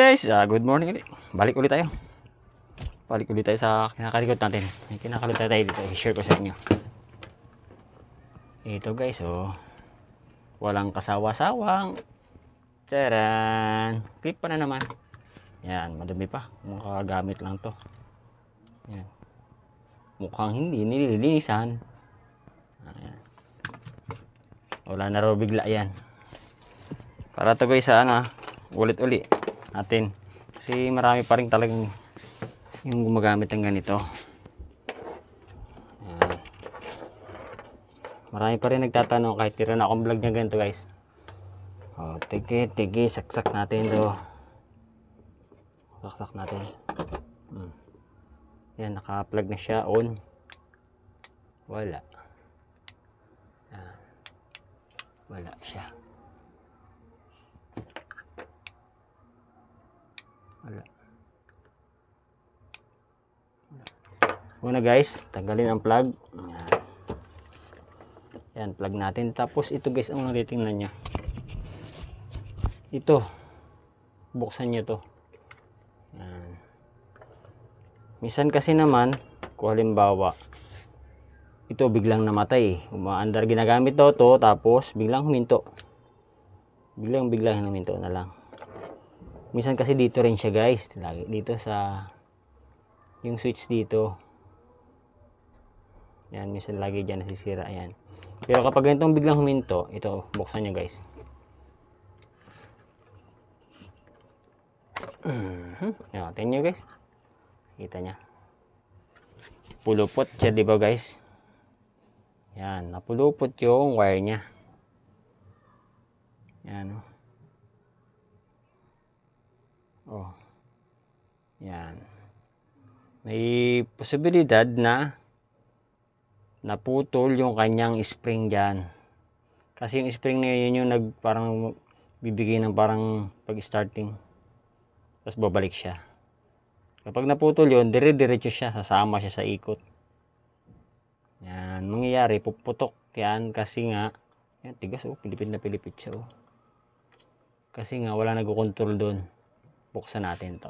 Guys, good morning ulit. Balik ulit tayo. Balik ulit tayo sa kinakalikot natin. May kinakalikot tayo dito. I-share ko sa inyo. Ito guys, oh. Walang kasawa-sawang. Tcharan. Clip pa na naman. Yan, madumi pa. Makagamit lang to. Yan. Mukhang hindi nililinisan. Ayan. Wala na raw bigla yan. Para to guys sa ano, ulit-uli natin. Kasi marami pa rin talagang yung gumagamit ng ganito. Ayan. Marami pa rin nagtatanong kahit tira na akong vlog niya ganito guys. O, tigi, saksak natin to. Saksak natin. Yan, naka-plug na siya on. Wala. Yan. Wala siya. Wala. Una guys, tanggalin ang plug. Yan, plug natin. Tapos ito guys, ang natitingnan niya. Ito. Buksan niyo to. Yan. Minsan kasi naman, kung halimbawa, ito biglang namatay. Umaandar ginagamit daw to, tapos biglang huminto. Biglang huminto na lang. Minsan kasi dito rin siya guys, dito sa yung switch dito. Yan, minsan lagi dyan nasisira yan. Pero kapag ganitong biglang huminto, ito buksan nyo guys. Yan, tingnan nyo guys. Kita nya. Pulupot siya, di ba guys? Yan, napulupot yung wire nya. Yan. Oh. Yan. May posibilidad na naputol yung kanyang spring diyan. Kasi yung spring na yun yung parang bibigay ng parang pag-starting. Tapos babalik siya. Kapag naputol yun, dire-diretso siya, sasama siya sa ikot. Yan, mangyayari puputok yan kasi nga yan, tigas oh, pilipit na pilipit siya oh. Kasi nga wala nagko-control doon. Buksan natin to.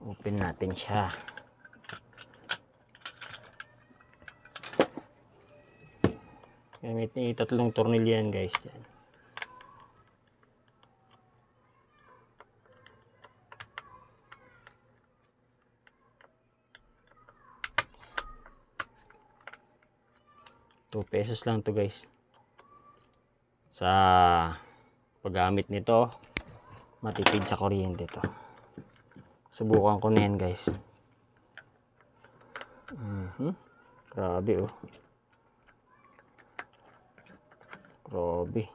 Open natin siya. Gamit ni tatlong tornilyo yan guys. Yan. ₱2 lang to guys. Sa paggamit nito, matipid sa kuryente to. Subukan ko na yan guys. Grabe oh. Grabe.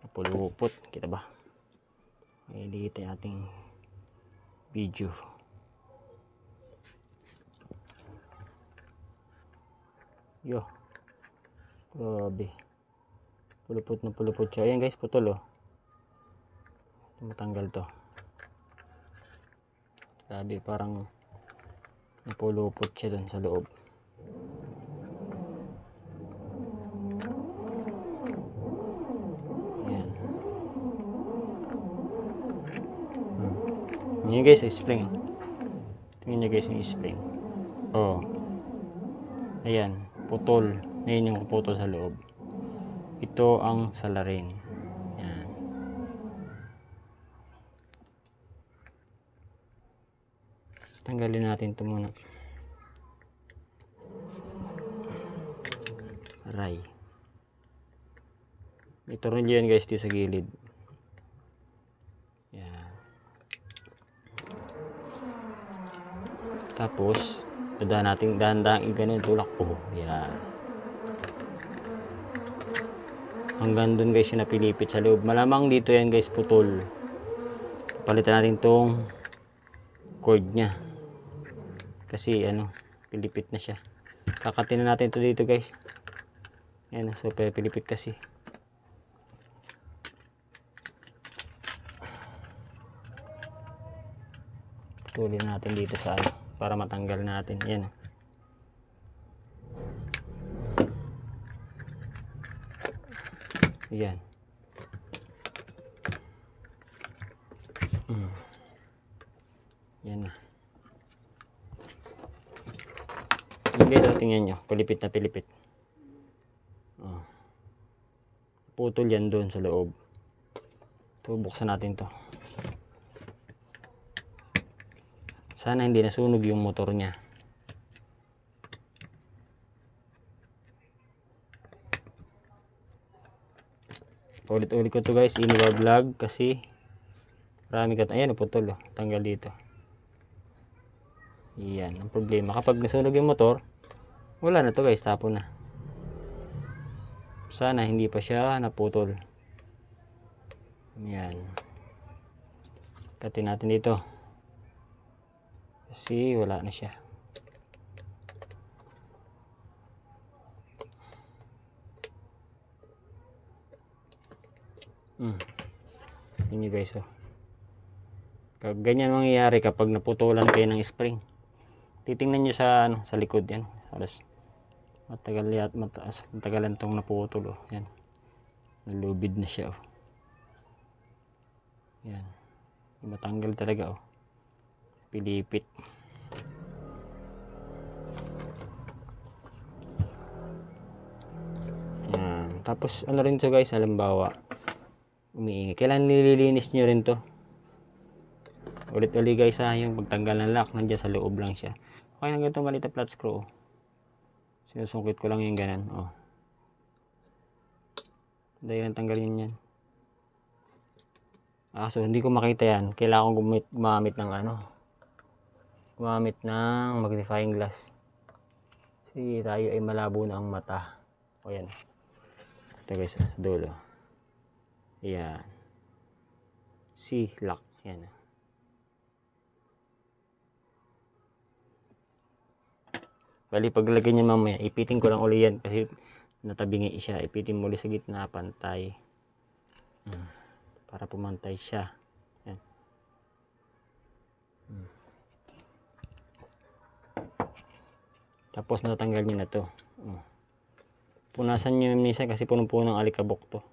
Napulupot. Kita ba? I-delete yung ating video. Yo. Grabe. Pulupot na pulupot siya. Ayan guys, putol oh. Matanggal to. Grabe, parang napulupot siya dun sa loob. Ayan. Ayan guys, spring. Tingnan nyo guys yung spring. Oh. Ayan, putol. Ayan yung putol sa loob. Ito ang salarin. Yan. Tanggalin natin ito muna. Aray. May tornilyo yan guys dito sa gilid. Yan. Tapos, dadaan natin dahan-dahan ganun tulak po. Yan. Hanggang dun guys yung napilipit sa loob. Malamang dito yan guys putol. Palitan natin tong cord nya. Kasi ano, pilipit na siya. Kakatin na natin to dito guys. Yan, super pilipit kasi. Putulin natin dito sa ano, para matanggal natin. Yan. Yan. Yan na. Yung guys, tingnan nyo. Pilipit na pilipit. Oh. Putol yan doon sa loob. So, buksan natin to. Sana hindi nasunog yung motor niya. Ulit-ulit ko to guys, vlog kasi marami ka. Ayan, putol. Oh. Tanggal dito. Yan, ang problema. Kapag nasunog yung motor, wala na to guys, tapon na. Sana hindi pa siya naputol. Yan. Katin natin dito. Kasi wala na siya. Yun yun guys. Oh. Ganyan mangyayari kapag naputulan kayo ng spring. Titingnan nyo sa, sa likod yan. Alas, matagalan tong naputol. Oh. Yan. Nalubid na siya. Oh. Yan. Matanggal talaga. Oh. Pilipit. Yan. Tapos ano rin to guys, halimbawa umiingay, kailangan nililinis nyo rin to ulit-ulit guys ha. Yung pagtanggal ng lock, nandiyan sa loob lang siya. Okay na ganito maliit na flat screw. Sinusungkit ko lang yung ganun. Oh. Dahil lang tanggalin yan. So hindi ko makita yan. Kailangan kong gumamit ng gumamit ng magnifying glass. Kasi tayo ay malabo na ang mata. O yan. Ito guys, sa dulo. Yan. C-lock. Yan. Bali, paglagay niya mamaya, ipitin ko lang uli yan kasi natabingi siya. Ipitin mo ulit sa gitna, pantay. Para pumantay siya. Yan. Tapos natanggal niyo na to. Punasan niyo minsan kasi punong-puno ng alikabok to.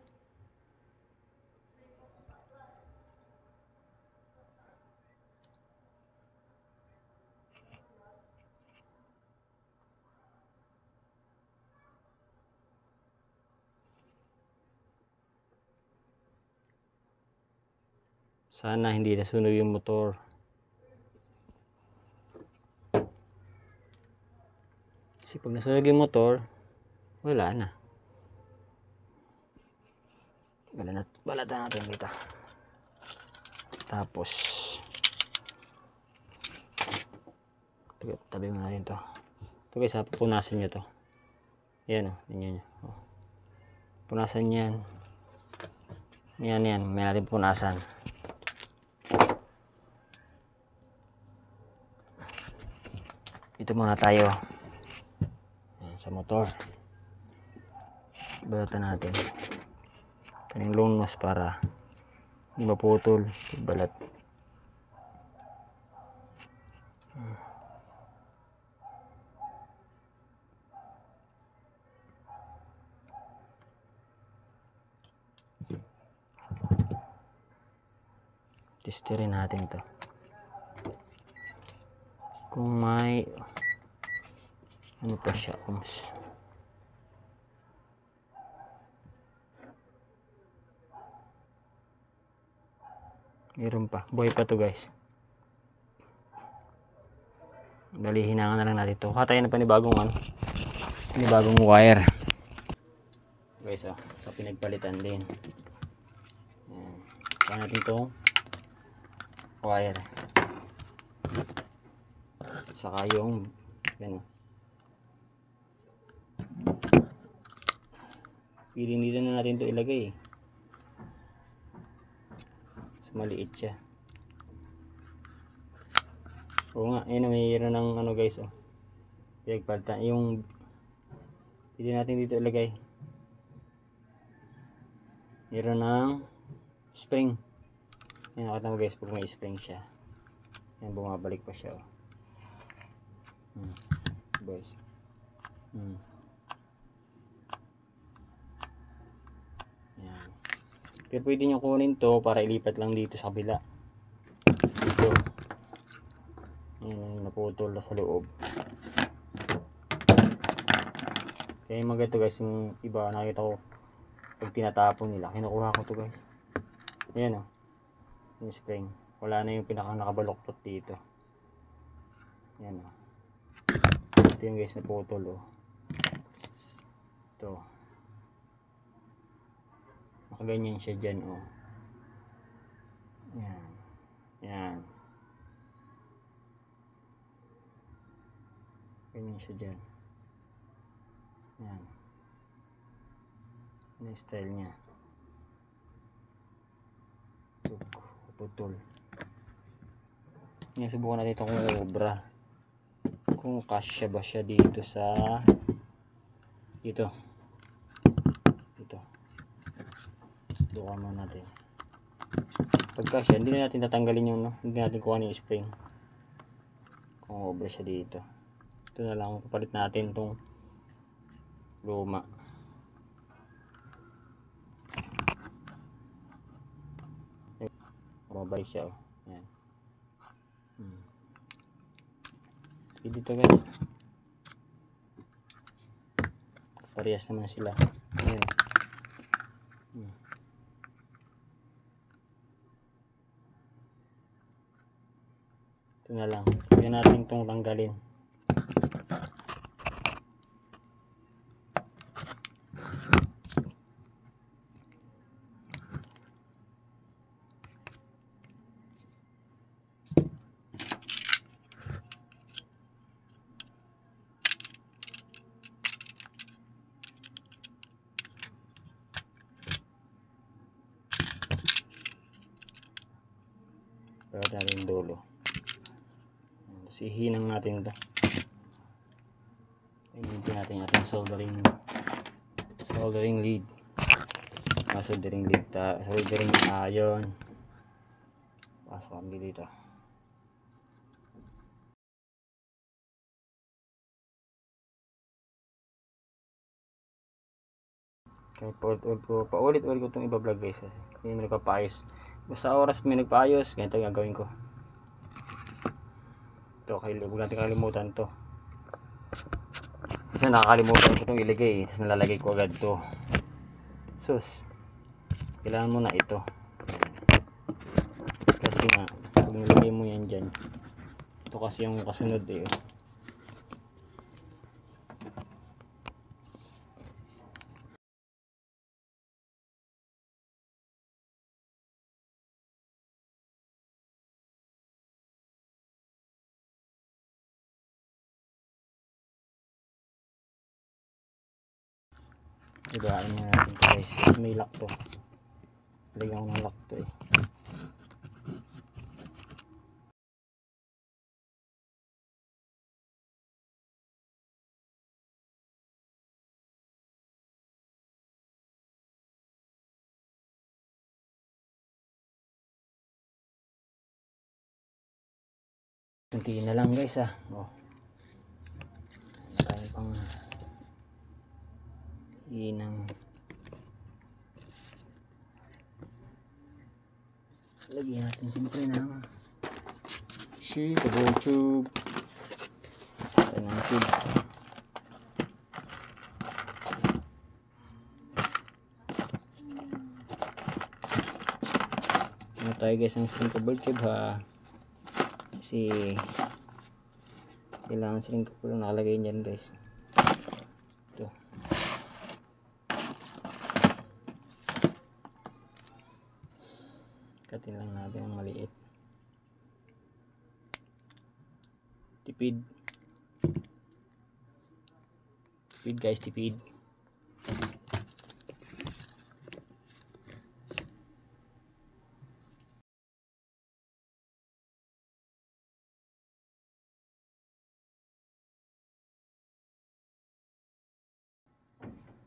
Sana hindi nasunog yung motor. Kasi pag nasunog yung motor, wala na. Balatan natin dito. Tapos tabi mo natin to. Ito guys, pupunasan nyo to. Yan o, ganyan nyo. Punasan yan. Yan, may natin punasan. Dito muna tayo. Yan, sa motor. Balatan natin. Kaning long nose para hindi maputol. Balat. Testerin natin to. Kung may ano pa siya, ohms. Meron pa. Buhay pa to guys. Dali, hinangan na lang natin to. Katayin na pa ni bagong panibagong wire. Guys, so pinagpalitan din. Ayan. Kaya natin itong wire. Saka yung yan. Piling dito na natin ito ilagay. Mas maliit siya. Oo nga, ayun, mayroon ng guys, pinagpalitan. Yung pwede natin dito ilagay. Mayroon ng spring. Yan, nakita mo guys, pag may spring siya. Yan, bumabalik pa siya. Boys. Yan. Pero pwede nyo kunin to para ilipat lang dito sa kabila. Dito. napuputol na sa loob. Kaya yung mga ito guys, yung iba nakita ko pag tinatapon nila, kinukuha ko to guys. Ayan o, yung spring, wala na yung pinakang nakabaluktot dito. Ayan o, ito yung guys naputol o. Ito, nakaganyan siya dyan o. Ayan, ayan, ganyan siya dyan. Ayan, ano yung style nya, putol. Ngayon subukan natin ito kung obra, kung kasya ba siya dito sa dito subukan mo natin. Pag kasya, hindi na natin tatanggalin yung hindi natin kuha yung spring kung obra siya dito. Ito na lang, kapalit natin itong luma. Mabalik siya oh. Ayan. Dito guys, parehas naman sila. Ayan. Ito na lang, kaya natin itong tanggalin. Pero natin dulo. Sihinang natin ito. Hindi natin ating soldering lead. Soldering lead soldering iron. Pasok kami dito. Kaya paulit-ulit ko itong iba-vlog guys. Hindi mo nagpapaayos. Basta oras may nagpaayos, ganito yung gagawin ko. Ito, huwag natin kalimutan to. Kasi nakakalimutan ko itong iligay. Tapos nalalagay ko agad to. Sus, kailangan mo na ito. Kasi nga, pag nilagay mo yan dyan, ito kasi yung kasunod eh. Ibahin na natin ito guys. May lock to. Lagyan ko ng lock to eh. Kunti na lang guys ah. Oh. Tayo pang inang lagyan natin siyempre ng double tube. Tayo ng tube. Ano tayo guys ng sinkable tube ha. Kasi kailangan sinkable nakalagay nyan guys. Ito. Katin lang natin ang maliit. Tipid guys, tipid.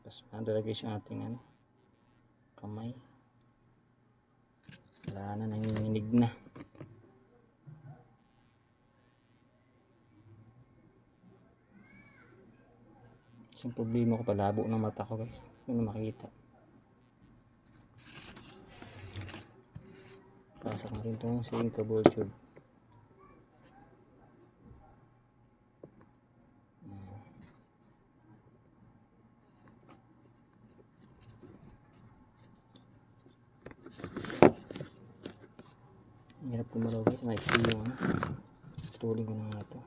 Tapos mandalagay siya ating kamay. Wala na, nanginginig na. Yung problema ko, palabo ng mata ko guys. Hindi na makita. Pasok na rin itong sinkable tube. Hirap gumalaw guys. Maiksi yung ano. Putulin ko na nga ito.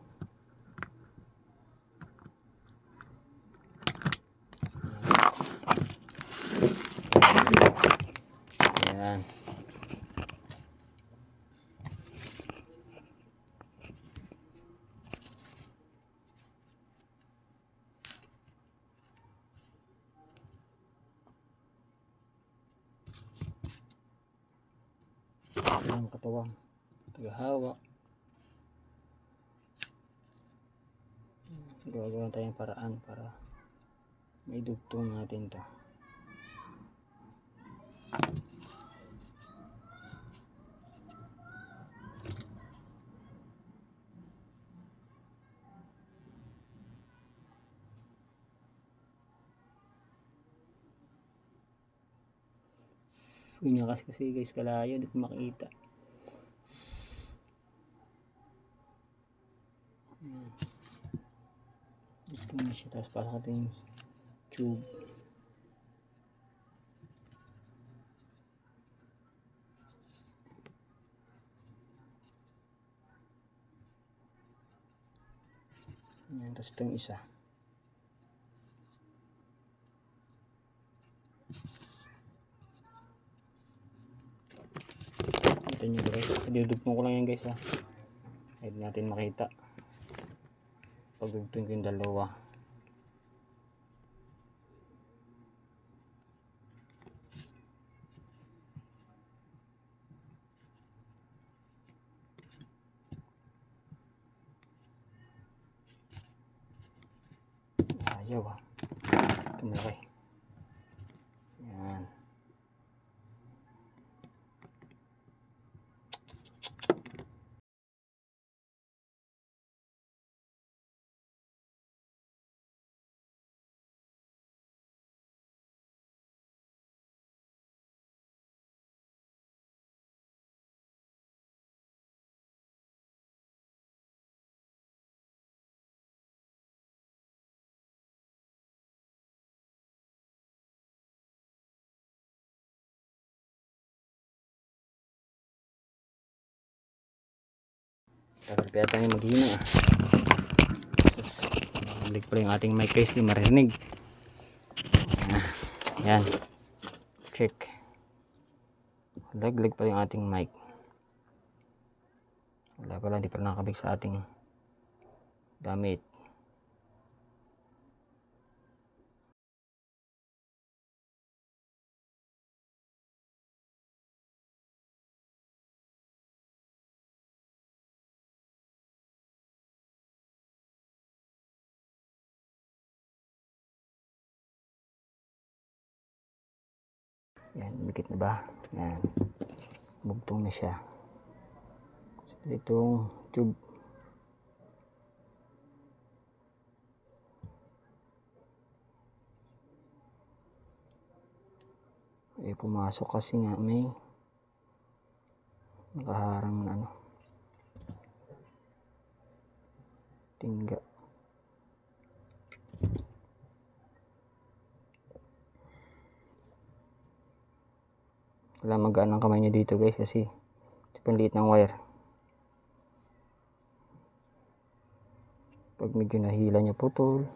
Ayan. Ang katuwang tagahawak. Gagawa tayong paraan para may dugtong natin to. Ganyan kasi guys kalayo, di ko makita. Ito na siya, tapos pasok natin yung tube. Ayan, tapos itong isa. Ito nyo guys, idudugtong ko lang yan guys ha. Hindi natin makita. Pagdugtong ko yung dalawa. Ayaw ha. Ito malaki. Yan. Tagal pa yata yung maghina ah. Balik pa yung ating mic guys, di marinig. Yan. Check. Laglag pa yung ating mic. Wala pala, di pa nakabig sa ating damit. Yan, bigit na ba? Yan. Bugtong na siya. So, itong tube. Ay pumasok kasi nga may nakaharang na ano. Tingga. Wala magaan ang kamay nyo dito guys kasi panliit ng wire. Pag medyo nahila nyo putol.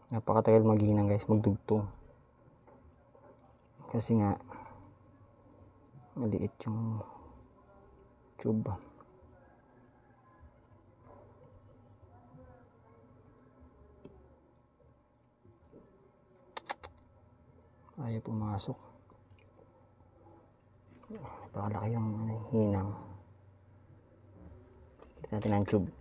Napakatagal maghinang guys, magdugtong. Kasi nga maliit yung tube. Ayaw pumasok. Napakalaki yung hinang. Kita natin ang tube.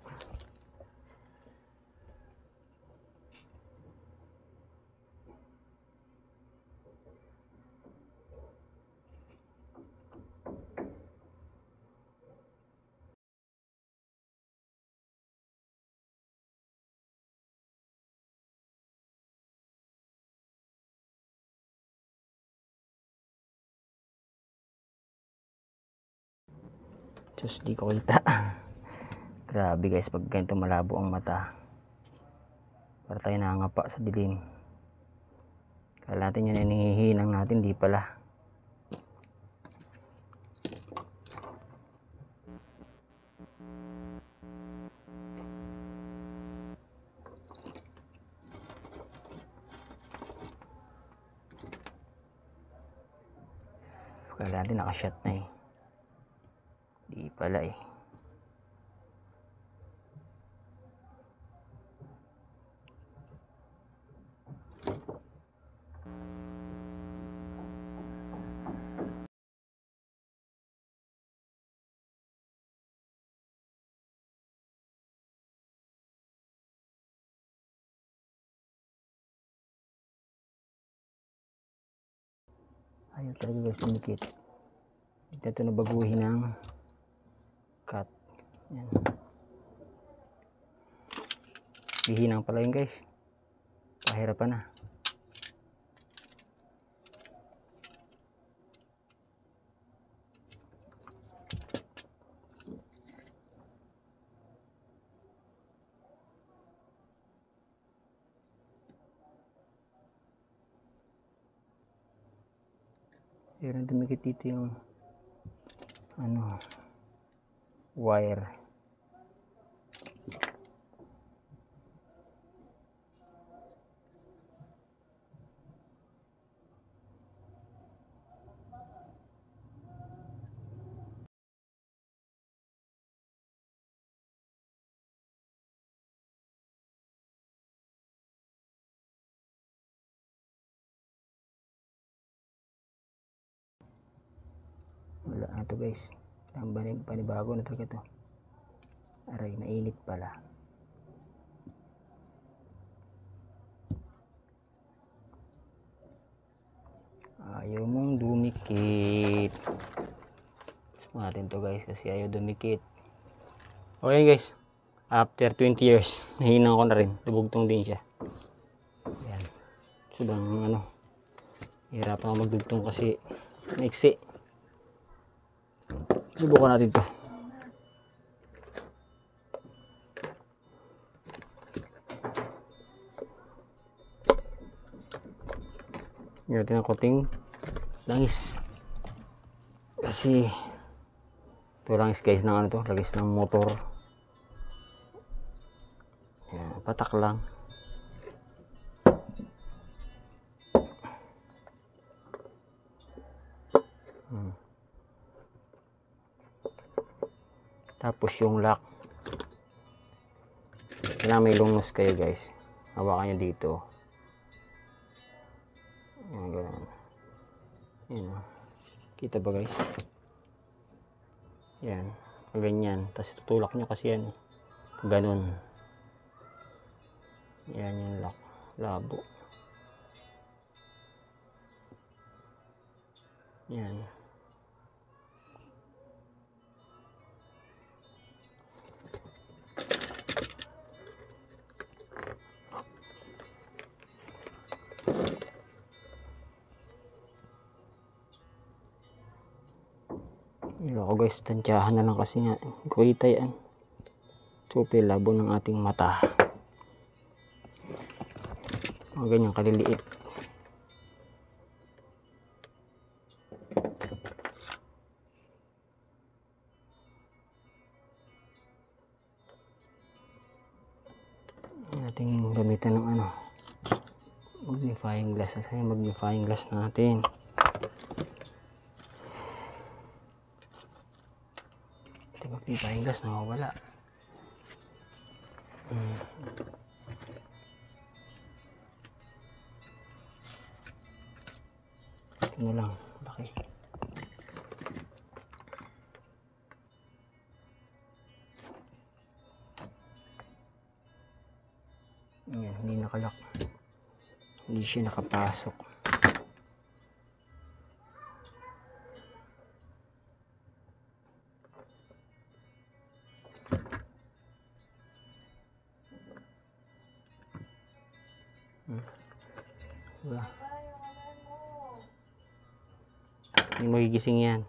Diyos, di ko kita. Grabe guys, pag ganito malabo ang mata. Para tayo nangangapa sa dilim. Kala natin yun, hinihinang natin, di pala. Kala natin nakashot na eh. Di pala eh. Ayaw talaga guys, dumikit. Ito na baguhin ng cut. Yan. Hihinang pala yun guys. Pahirapan na. Meron dumikit dito yung wire. Wala na to guys. Panibago na talaga to. Aray, mainit pala. Ayaw mong dumikit. Gusto natin to guys kasi ayaw dumikit. Okay guys, after 20 years nahinang ko na rin, dubugtong din siya. Yan. Sobrang hirapan ako magdugtong kasi maiksi. Subukan natin to. Ngayon natin ang konting langis. Kasi ito langis guys ng langis ng motor. Yan, patak lang. Tapos yung lock. Kailangan may lungos kayo guys. Hawakan nyo dito. Yan, ganun. Yan. Kita ba guys? Yan. Ganyan. Tapos tutulak nyo kasi yan. Ganun. Yan yung lock. Labo. Yan. Ako guys, tansyahan na lang kasi nga kuita yan. Super labo ng ating mata. O ganyan kaliliit. Ating gamitan ng magnifying glass. Kasi magnifying glass natin. Magnifying glass nawawala. Ito na lang. Laki. Ayan, hindi nakalak. Hindi siya nakapasok. Diba? Hindi magigising yan.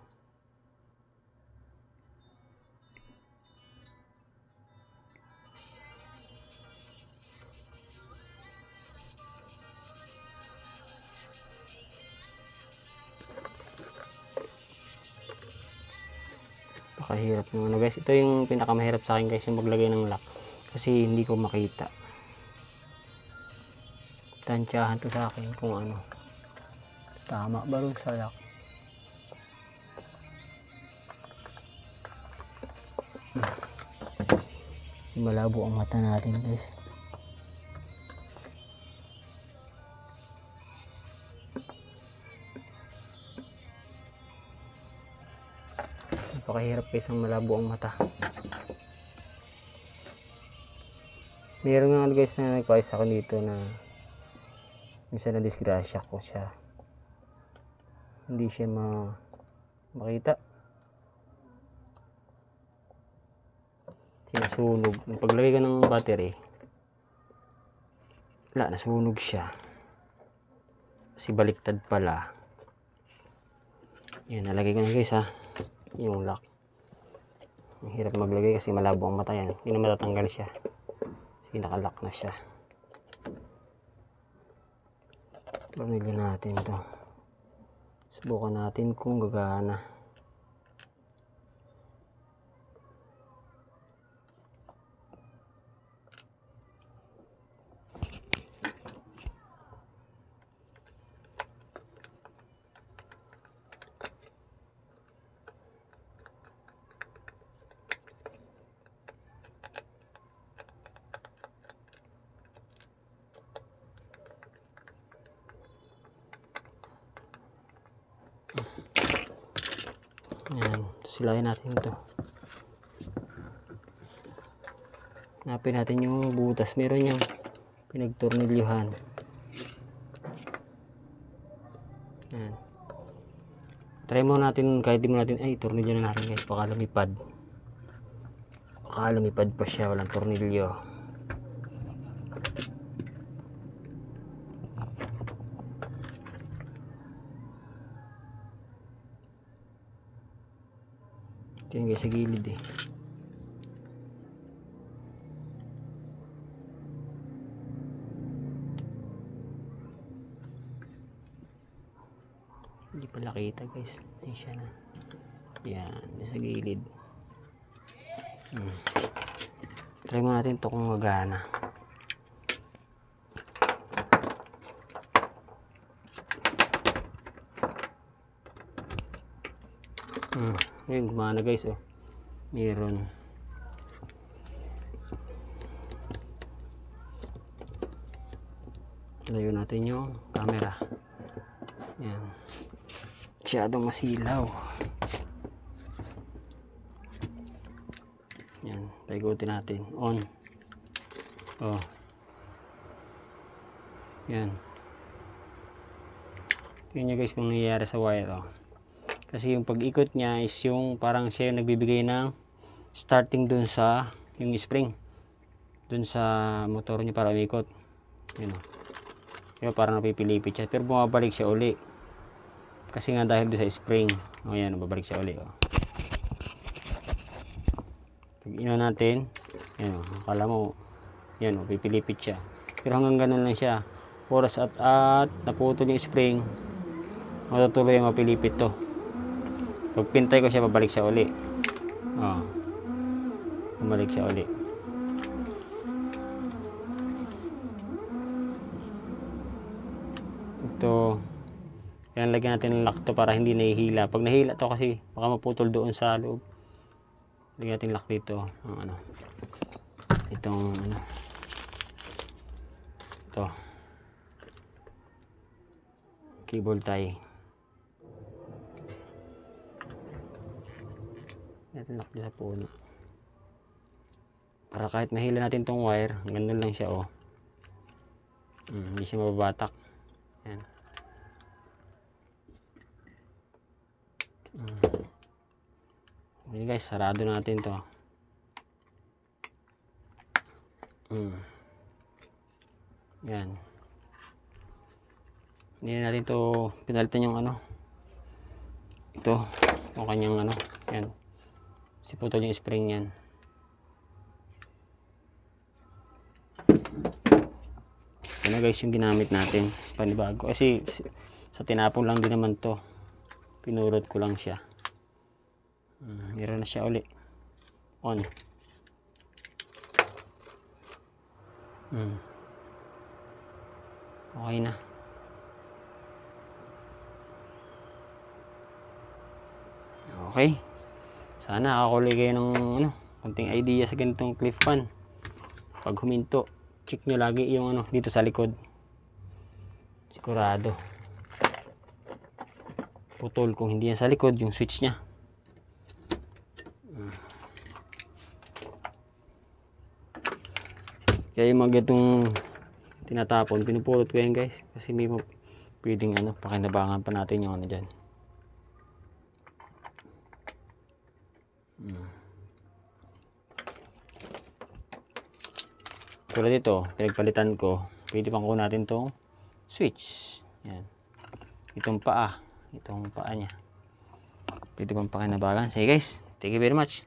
Napakahirap ng ano guys. Ito yung pinakamahirap sa akin guys, yung maglagay ng lock. Kasi hindi ko makita. Tansyahan to sa akin kung ano. Tama ba rin sa lock? Kasi malabo ang mata natin guys. Napakahirap guys ang malabo ang mata. Meron nga guys na nagpais ako dito na minsan na disgrasya ko siya. Hindi siya makita. Sinusunog. Paglagay ko ng battery, wala, nasunog siya. Kasi baliktad pala. Yan, nalagay ko na guys ha. Yung lock. Ang hirap maglagay kasi malabo ang mata yan. Hindi na matatanggal siya. Kasi nakalock na siya. Pamili natin to. Subukan natin kung gagana. Yan, silahin natin ito. Hanapin natin yung butas. Meron yung pinagtornilyuhan. Yan. Try mo natin, kahit di mo natin, ay, tornilyo na natin guys. Baka lumipad. Baka lumipad pa siya, walang tornilyo. Ito yung guys sa gilid eh. Hindi pala kita guys. Ayan siya na. Yan, sa gilid. Try mo natin ito kung magana. Ayun, gumana guys oh. Meron. Layo natin yung camera. Yan. Masyadong masilaw. Yan, paikutin natin. On. Oh. Yan. Tingnan nyo guys kung nangyayari sa wire oh. Kasi yung pag-ikot niya is yung parang siya yung nagbibigay ng starting dun sa yung spring. Dun sa motor niya para umikot. Yun oh. Kaya parang napipilipit siya. Pero bumabalik siya uli. Kasi nga dahil dun sa spring. O yan, babalik siya uli oh. Pag ino natin, yan oh, akala mo, yan oh, pipilipit siya. Pero hanggang ganun lang siya. Oras at naputol yung spring, matutuloy yung mapilipit to. Pag pintay ko siya, babalik siya uli. Oh. Bumalik siya uli. Ito, yan, lagyan natin ng lock to para hindi nahihila. Pag nahila to kasi, baka maputol doon sa loob. Lagyan natin lock dito. Ang ano. Itong ano. Ito. Cable tie. Natin lock din sa puno. Para kahit mahila natin tong wire, ganun lang siya oh. Hindi siya mababatak. Yan. Okay guys, sarado natin to. Yan. Hindi na natin to pinalitan yung ano. Ito, yung kanyang ano. Yan. Si putol yung spring yan. Yan na guys yung ginamit natin. Panibago. Kasi sa tinapon lang din naman to. Pinurot ko lang siya. Meron na siya uli. On. Okay na. Okay. Sana nakakuha kayo ng konting idea sa ganitong clip fan. Pag huminto, check nyo lagi yung dito sa likod. Sigurado. Putol kung hindi yan sa likod, yung switch nya. Kaya yung mga itong tinatapon, pinupulot ko yan guys. Kasi may pwedeng pakinabangan pa natin yung dyan. Tulad dito, pinagpalitan ko. Pwede pang kuha natin tong switch. Yan. Itong paa niya. Pwede pang pakinabangan. Sige guys, thank you very much.